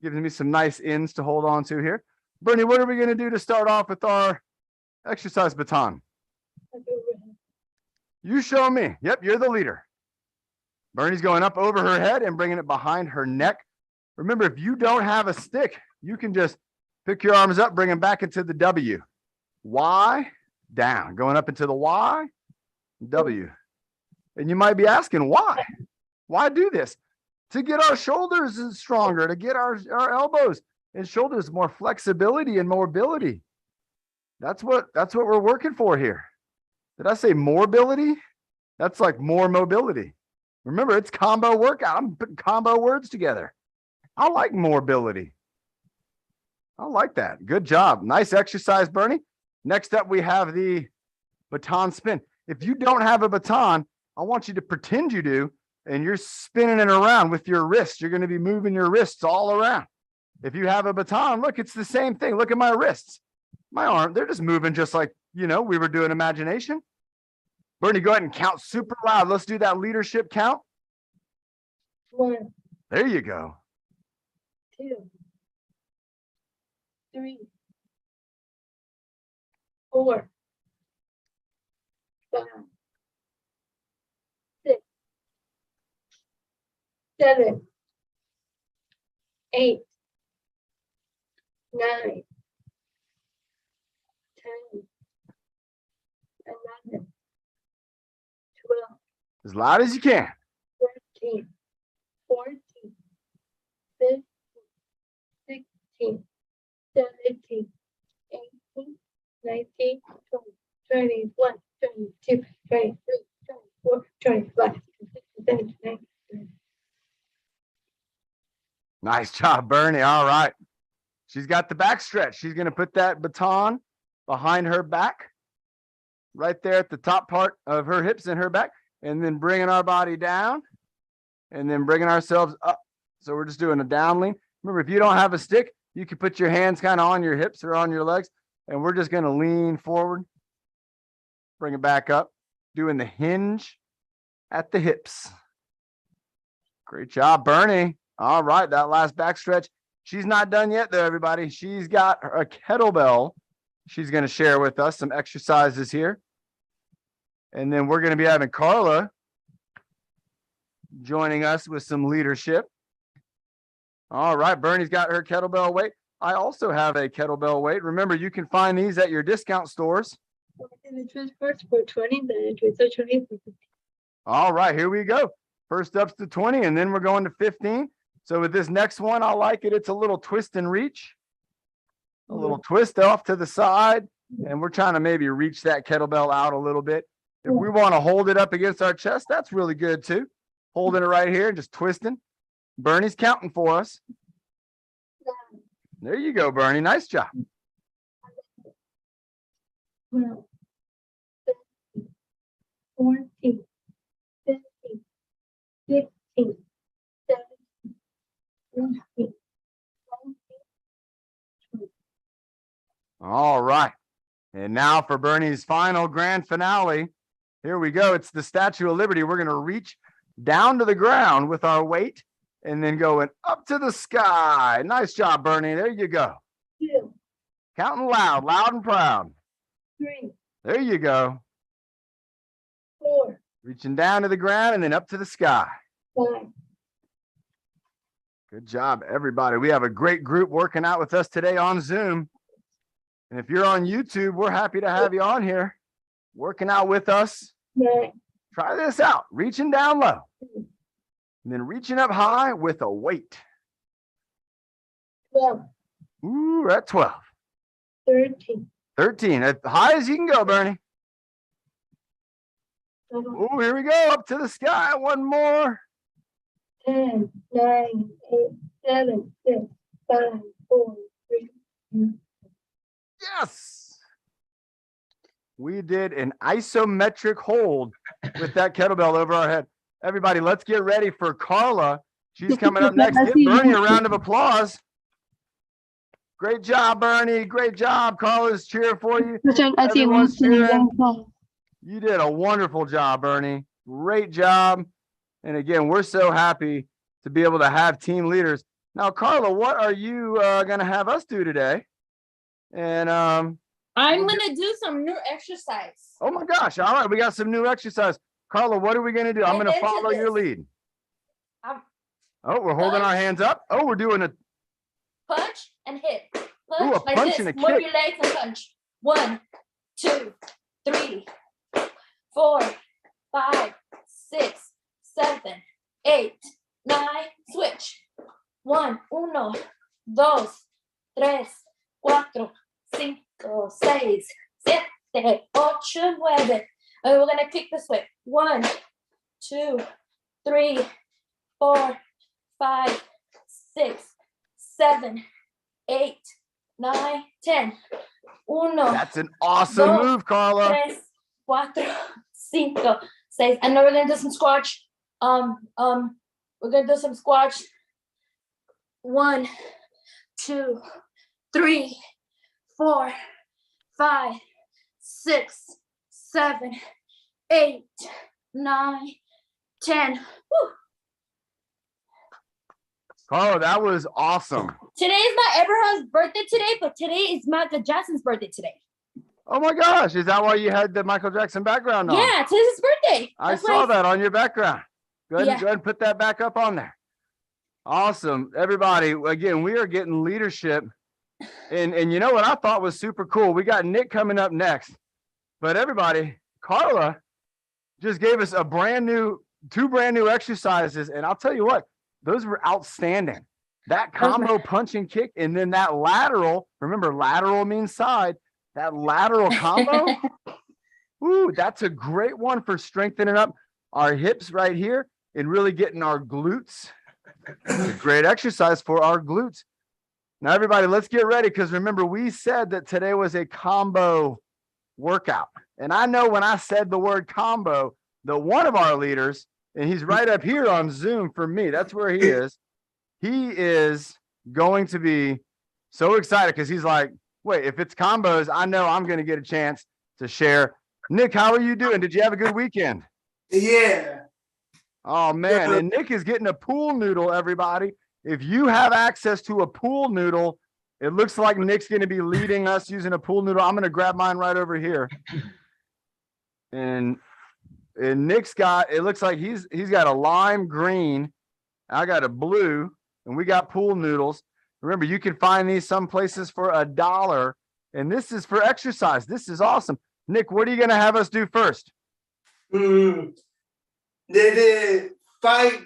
gives me some nice ends to hold on to here. Bernie, what are we going to do to start off with our exercise baton? You show me. Yep, you're the leader. Bernie's going up over her head and bringing it behind her neck. Remember, if you don't have a stick, you can just pick your arms up, bring them back into the W. Y, down. Going up into the Y, W. And you might be asking, why? Why do this? To get our shoulders stronger, to get our elbows and shoulders more flexibility and mobility. That's what we're working for here. Did I say mobility? That's like more mobility. Remember, it's combo workout. I'm putting combo words together. I like mobility. I like that. Good job. Nice exercise, Bernie. Next up, we have the baton spin. If you don't have a baton, I want you to pretend you do, and you're spinning it around with your wrists. You're going to be moving your wrists all around. If you have a baton, look, it's the same thing. Look at my wrists. My arm, they're just moving just like, we were doing imagination. Bernie, go ahead and count super loud. Let's do that leadership count. 1, There you go. 2, 3, 4, 5, 6, 7, 8, 9, 10, 11, 12, As loud as you can. 13, 14, 15, 16, 17, 18, 19, 20, 21, 22, 23, 24, 25, 26, 27, 28. Nice job, Bernie. All right. She's got the back stretch. She's going to put that baton behind her back, right there at the top part of her hips and her back, and then bringing our body down and then bringing ourselves up. So we're just doing a down lean. Remember, if you don't have a stick, you can put your hands kind of on your hips or on your legs, and we're just going to lean forward, bring it back up, doing the hinge at the hips. Great job, Bernie. All right, that last back stretch. She's not done yet, though, everybody. She's got a kettlebell. She's going to share with us some exercises here. And then we're going to be having Carla joining us with some leadership. All right, Bernie's got her kettlebell weight. I also have a kettlebell weight. Remember, you can find these at your discount stores. And it was first for 20, then it was a 20 for 50. All right, here we go. First up's to 20, and then we're going to 15. So with this next one, I like it. It's a little twist and reach. A little twist off to the side. And we're trying to maybe reach that kettlebell out a little bit. If we want to hold it up against our chest, that's really good too. Holding it right here and just twisting. Bernie's counting for us. There you go, Bernie. Nice job. 12, 13, 14, 15, 16, 17, 18, 19, All right. And now for Bernie's final grand finale. Here we go. It's the Statue of Liberty. We're going to reach down to the ground with our weight and then going up to the sky. Nice job, Bernie. There you go. 2, Counting loud, loud and proud. 3, There you go. 4, Reaching down to the ground and then up to the sky. 5, Good job, everybody. We have a great group working out with us today on Zoom. And if you're on YouTube, we're happy to have you on here working out with us. 9, Try this out. Reaching down low and then reaching up high with a weight. 12, Ooh, we're at 12. 13, 13. As high as you can go, Bernie. 11, Ooh, here we go. Up to the sky. One more. 10, 9, 8, 7, 6, 5, 4, 3, 2. Yes. We did an isometric hold with that kettlebell over our head. Everybody, let's get ready for Carla. She's coming up next. Give Bernie a round of applause. Great job, Bernie. Great job. Carla's cheering for you. Everyone's cheering. You did a wonderful job, Bernie. Great job. And again, we're so happy to be able to have team leaders. Now, Carla, what are you going to have us do today? And I'm gonna do some new exercise. oh my gosh. All right, we got some new exercise. Carla, what are we going to do? I'm going to Into follow your this. lead. Um, Oh, we're holding our punch. hands up. Oh, we're doing a Punch and hit. Punch Ooh, a like punch this. and a Move kick. your legs and punch. 1, 2, 3, 4, 5, 6, 7, 8, 9. Switch. 1, 2, 3, 4, 5, 6, 7, 8, 9. And we're gonna kick this way. 1, 2, 3, 4, 5, 6, 7, 8, 9, 10. 1, That's an awesome Go. move, Carla. 3, 4, 5, 6. And then we're gonna do some squash. We're gonna do some squash. 1, 2, 3, 4, 5, 6, 7, 8, 9, 10. Woo. Carla, that was awesome. Today is not Abraham's birthday today, but today is Michael Jackson's birthday today. Oh my gosh, is that why you had the Michael Jackson background on? Yeah, today's his birthday. I That's saw why that on your background. Go ahead, Yeah. and, go ahead and put that back up on there. Awesome. Everybody, again, we are getting leadership. And you know what I thought was super cool? We got Nick coming up next. But everybody, Carla just gave us two brand new exercises. And I'll tell you what, those were outstanding. That combo punch and kick, and then that lateral, remember, lateral means side, that lateral combo. Ooh, that's a great one for strengthening up our hips right here and really getting our glutes. It's a great exercise for our glutes. Now, everybody, let's get ready, because remember, we said that today was a combo workout. And I know when I said the word combo, that one of our leaders, and he's right up here on Zoom for me, that's where he is going to be so excited, because he's like, wait, if it's combos, I know I'm going to get a chance to share. Nick, how are you doing? Did you have a good weekend? Yeah. Oh, man. And Nick is getting a pool noodle, everybody. If you have access to a pool noodle, it looks like Nick's going to be leading us using a pool noodle. I'm going to grab mine right over here. And Nick's got, it looks like he's got a lime green. I got a blue, and we got pool noodles. Remember, you can find these some places for $1. And this is for exercise. This is awesome. Nick, what are you going to have us do first? They did five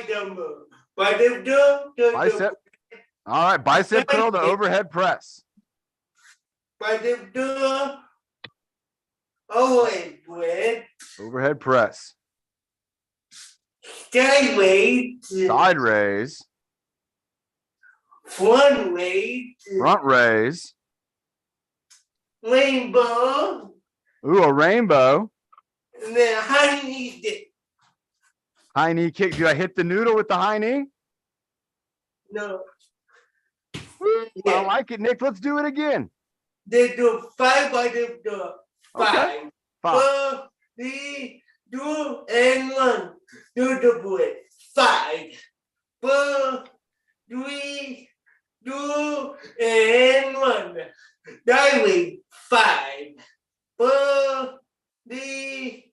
number. Bicep. All right, bicep curl to overhead press. Overhead press. Side raise. Front raise. Front raise. Rainbow. Ooh, a rainbow. And then high knee dip. High knee kick. Do I hit the noodle with the high knee? No. I like it, Nick. Let's do it again. They do 5 by the 5. Okay. 5. 4, 3, 2, and 1. Do the bullet. 5. 4, 3, 2, and 1. Diving. 5. 4, 3,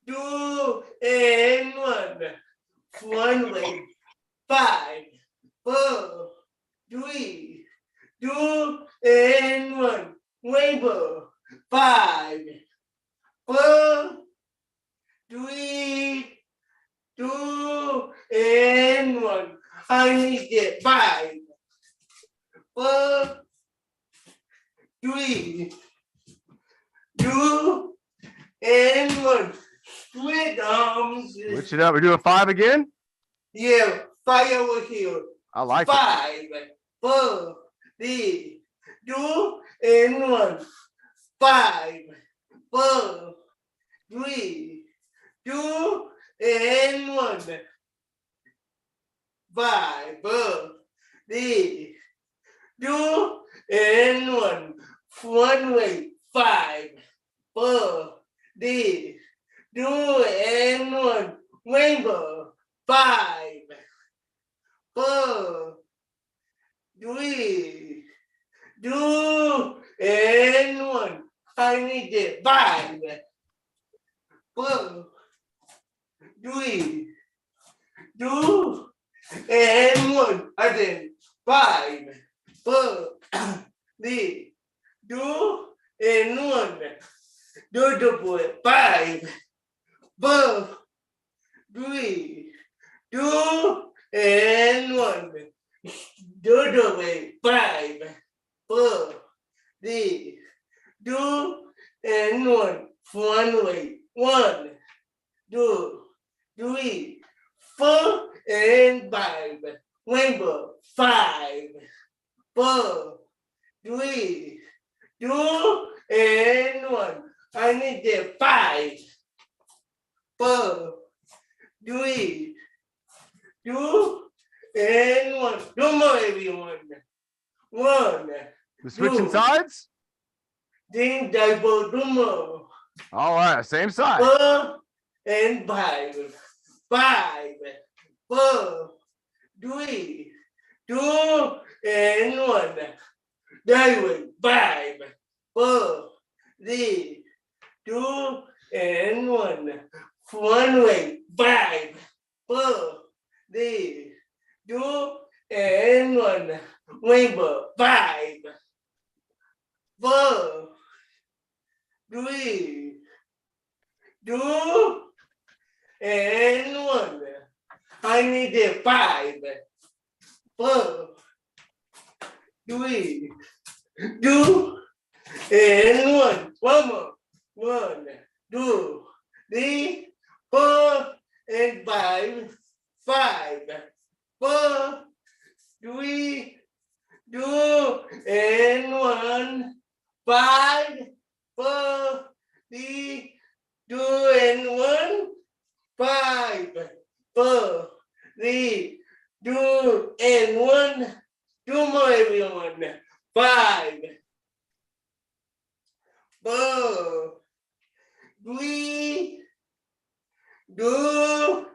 2, and 1. One way. 5, 4, 3, 2, and 1. Rainbow. 5, 4, 3, 2, and 1. I need it. 5, 4, 3, 2, and 1. Switch arms. Switch it up. We're doing 5 again? Yeah, 5 over here. I like it. 5, 4, 3, 2, and 1. 5, 4, 3, 2, and 1. 5, 4, 3, 2, and 1. One way. 5, 4, D, 2 and 1. Rainbow. 5, 4, 3, 2 and 1. I need it. 5, 4, 3, 2 and 1. Again. 5, 4, 3, 2 and 1. Do the boy. 5, 4, 3, 2 and 1. Do the way. 5, 4, 3, 2 and 1. One way. 1, 2, 3, 4 and 5. Rainbow. 5, 4, 3, 2 and 1. I need the 5, 4, 3, 2 and 1. No more, everyone. 1. We're switching Two. sides? Then double no more. All right, same side. 4 and 5. 5, 4, 3, 2 and 1. That way. 5, 4, 3, 2 and 1. One way. 5, 4, 3, 2 and 1. Rainbow. 5, 4, 3, 2 and 1. I need a 5, 4, 3, 2 and 1. One more. 1, 2, 3, 4 and 5. 5, 4, 3, 2 and 1. 5, 4, 3, 2 and 1. 5, 4, 3, 2 and 1. Two more, everyone. 5, 4, 3, 2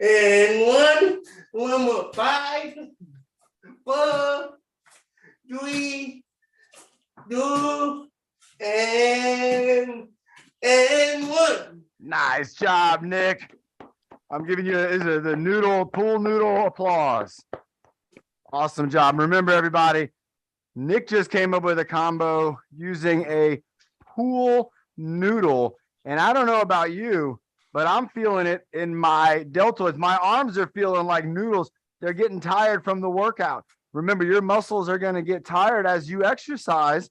and 1. One more. 5, 4, 3, 2 and 1. Nice job, Nick. I'm giving you the pool noodle applause. Awesome job. Remember, everybody, Nick just came up with a combo using a pool noodle. And I don't know about you, but I'm feeling it in my deltoids. My arms are feeling like noodles. They're getting tired from the workout. Remember, your muscles are going to get tired as you exercise.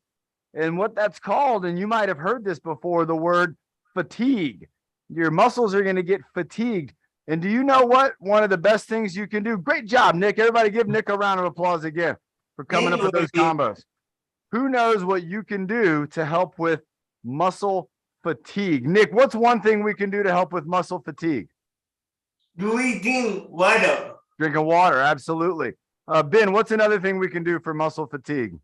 And what that's called, and you might have heard this before, the word fatigue. Your muscles are going to get fatigued. And do you know what? One of the best things you can do. Great job, Nick. Everybody give Nick a round of applause again for coming up with those combos. Who knows what you can do to help with muscle fatigue? Nick, what's one thing we can do to help with muscle fatigue? Drinking water. Drinking water, absolutely. Ben, what's another thing we can do for muscle fatigue?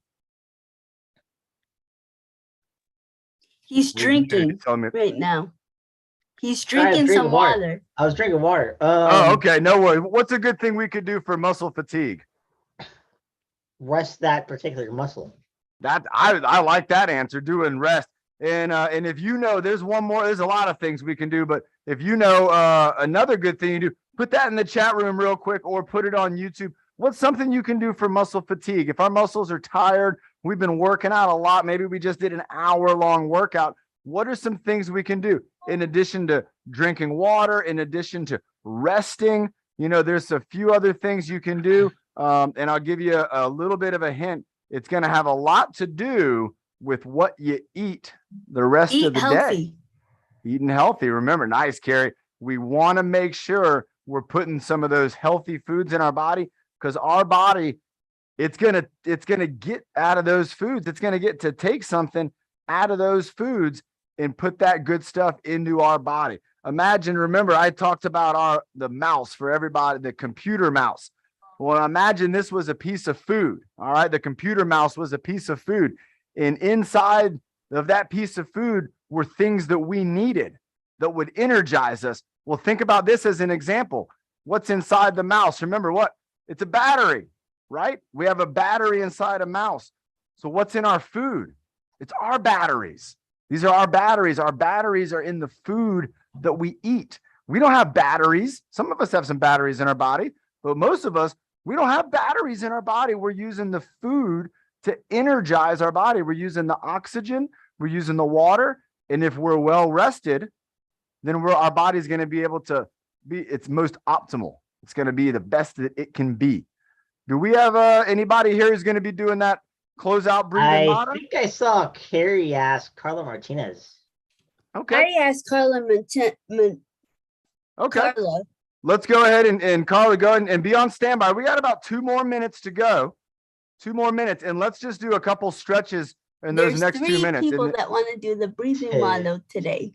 He's drinking Tell me. right now. He's Sorry, I'm drinking some drinking water. water. I was drinking water. Oh, okay. No worries. What's a good thing we could do for muscle fatigue? Rest that particular muscle. That I like that answer. Doing rest. And if you know, there's one more. There's a lot of things we can do, but if you know another good thing you do, put that in the chat room real quick, or put it on YouTube. What's something you can do for muscle fatigue? If our muscles are tired, we've been working out a lot. Maybe we just did an hour-long workout. What are some things we can do in addition to drinking water, in addition to resting? You know, there's a few other things you can do. And I'll give you a little bit of a hint. It's going to have a lot to do with what you eat the rest of the day. Eating healthy. Remember, nice, Carrie. We want to make sure we're putting some of those healthy foods in our body, because our body, it's gonna get out of those foods. It's gonna get to take something out of those foods and put that good stuff into our body. Imagine, remember, I talked about the mouse for everybody, the computer mouse. Well, imagine this was a piece of food. All right, the computer mouse was a piece of food, and inside of that piece of food were things that we needed that would energize us. Well, think about this as an example. What's inside the mouse? Remember what? It's a battery, right? We have a battery inside a mouse. So what's in our food? It's our batteries. These are our batteries. Our batteries are in the food that we eat. We don't have batteries. Some of us have some batteries in our body, but most of us, we don't have batteries in our body. We're using the food to energize our body. We're using the oxygen, we're using the water. And if we're well rested, then our body's going to be able to be its most optimal. It's going to be the best that it can be. Do we have anybody here who's going to be doing that closeout breathing I motto? think I saw Carrie ask Carla Martinez. Okay. I asked Carla Okay. Carla. Let's go ahead and Carla, go ahead and be on standby. We got about 2 more minutes to go. 2 more minutes. And let's just do a couple stretches in those There's next 2 three minutes. people And that want to do the breathing Hey. motto today.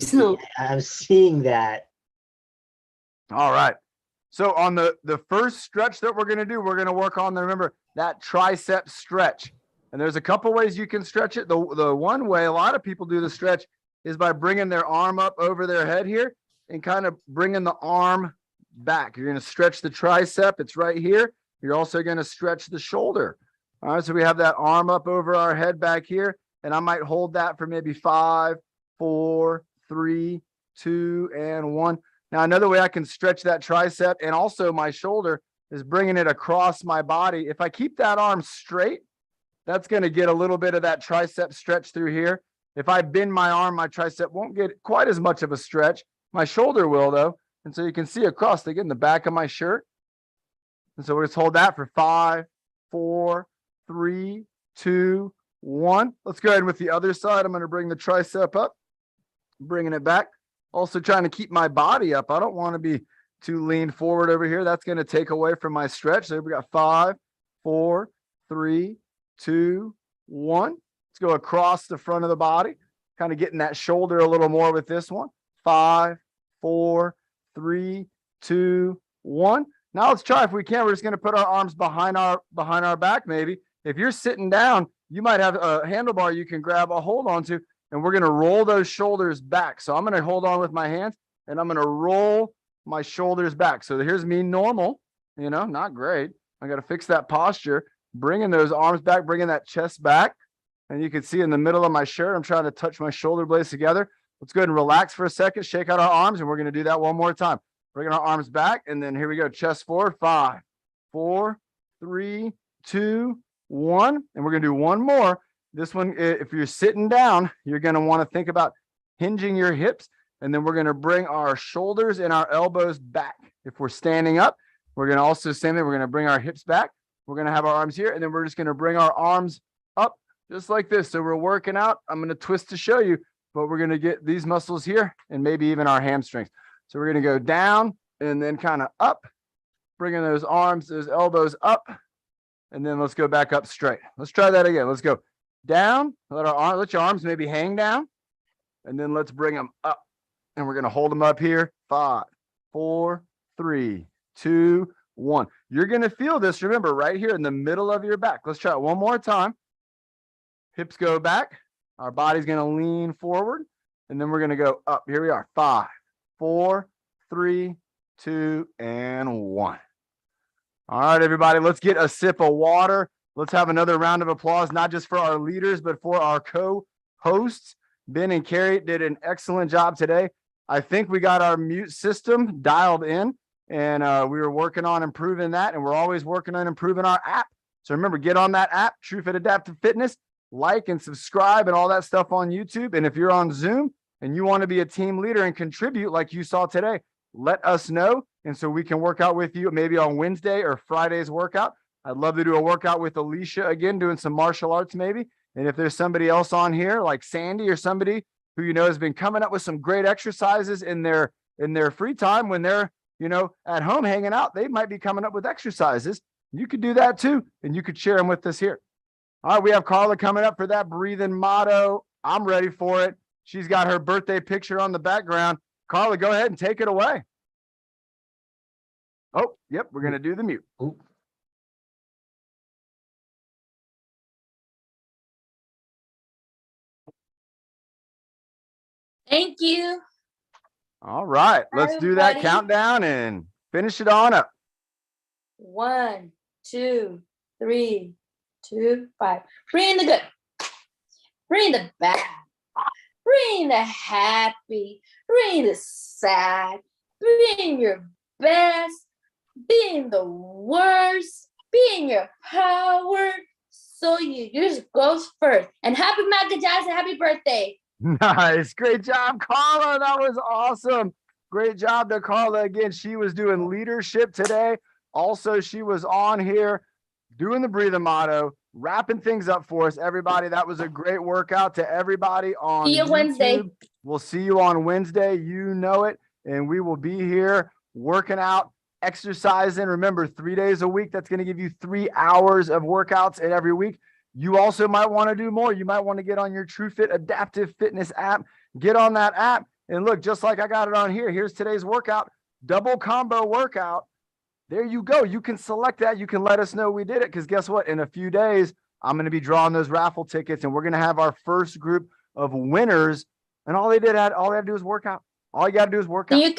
So I'm seeing that. all right. So on the first stretch that we're going to do, we're going to work on, remember, that tricep stretch. And there's a couple ways you can stretch it. The one way a lot of people do the stretch is by bringing their arm up over their head here and kind of bringing the arm back. You're going to stretch the tricep. It's right here. You're also going to stretch the shoulder. All right. So we have that arm up over our head back here. And I might hold that for maybe 5, 4, 3, 2, and 1. Now, another way I can stretch that tricep and also my shoulder is bringing it across my body. If I keep that arm straight, that's going to get a little bit of that tricep stretch through here. If I bend my arm, my tricep won't get quite as much of a stretch. My shoulder will, though. And so you can see across, again, the back of my shirt. And so we'll just hold that for 5, 4, 3, 2, 1. Let's go ahead with the other side. I'm going to bring the tricep up, bringing it back. Also trying to keep my body up. I don't want to be too lean forward over here. That's going to take away from my stretch. So we got 5, 4, 3, 2, 1. Let's go across the front of the body, kind of getting that shoulder a little more with this one. 5, 4, 3, 2, 1. Now let's try, if we can, we're just going to put our arms behind our back. Maybe if you're sitting down, you might have a handlebar you can grab a hold onto, and we're going to roll those shoulders back. So I'm going to hold on with my hands and I'm going to roll my shoulders back. So here's me normal, not great. I got to fix that posture, bringing those arms back, bringing that chest back. And you can see in the middle of my shirt, I'm trying to touch my shoulder blades together. Let's go ahead and relax for a second, shake out our arms, and we're going to do that one more time. Bringing our arms back, and then here we go. Chest forward, 5, 4, 3, 2, 1. And we're going to do one more. This one, if you're sitting down, you're going to want to think about hinging your hips, and then we're going to bring our shoulders and our elbows back. If we're standing up, we're going to also, same thing, we're going to bring our hips back. We're going to have our arms here, and then we're just going to bring our arms up just like this. So we're working out. I'm going to twist to show you, but we're going to get these muscles here and maybe even our hamstrings. So we're going to go down and then kind of up, bringing those arms, those elbows up, and then let's go back up straight. Let's try that again. Let's go down, let your arms maybe hang down, and then let's bring them up. And we're going to hold them up here. 5, 4, 3, 2, 1. You're going to feel this, remember, right here in the middle of your back. Let's try it one more time. Hips go back. Our body's going to lean forward, and then we're going to go up. Here we are. 5, 4, 3, 2, and 1. All right, everybody, let's get a sip of water. Let's have another round of applause, not just for our leaders, but for our co-hosts. Ben and Carrie did an excellent job today. I think we got our mute system dialed in, and we were working on improving that, and we're always working on improving our app. So remember, get on that app, TrueFit Adaptive Fitness, like and subscribe and all that stuff on YouTube. And if you're on Zoom and you want to be a team leader and contribute like you saw today, let us know. And so we can work out with you maybe on Wednesday or Friday's workout. I'd love to do a workout with Alicia again, doing some martial arts maybe. And if there's somebody else on here like Sandy or somebody who has been coming up with some great exercises in their free time when they're at home hanging out, they might be coming up with exercises. You could do that too, and you could share them with us here. All right, we have Carla coming up for that breathing motto. I'm ready for it. She's got her birthday picture on the background. Carla, go ahead and take it away. Oh, yep, we're going to do the mute. Ooh. Thank you. All right, let's do that Everybody. countdown and finish it on up. 1, 2, 3, 2, 5. Bring the good. Bring the bad. Bring the happy. Bring the sad. Bring your best. Being the worst. Being your power. So you just go first. And happy Michael Jackson. Happy birthday. Nice. Great job, Carla. That was awesome. Great job to Carla. Again, she was doing leadership today. Also, she was on here doing the breathing motto, wrapping things up for us. Everybody, that was a great workout to everybody on See you YouTube. Wednesday. We'll see you on Wednesday. You know it. And we will be here working out, exercising. Remember, 3 days a week. That's going to give you 3 hours of workouts in every week. You also might want to do more. You might want to get on your TrueFit Adaptive Fitness app. Get on that app and look, just like I got it on here. Here's today's workout, double combo workout. There you go. You can select that. You can let us know we did it because guess what? In a few days, I'm going to be drawing those raffle tickets and we're going to have our first group of winners. And all they had to do is work out. All you got to do is work out. You can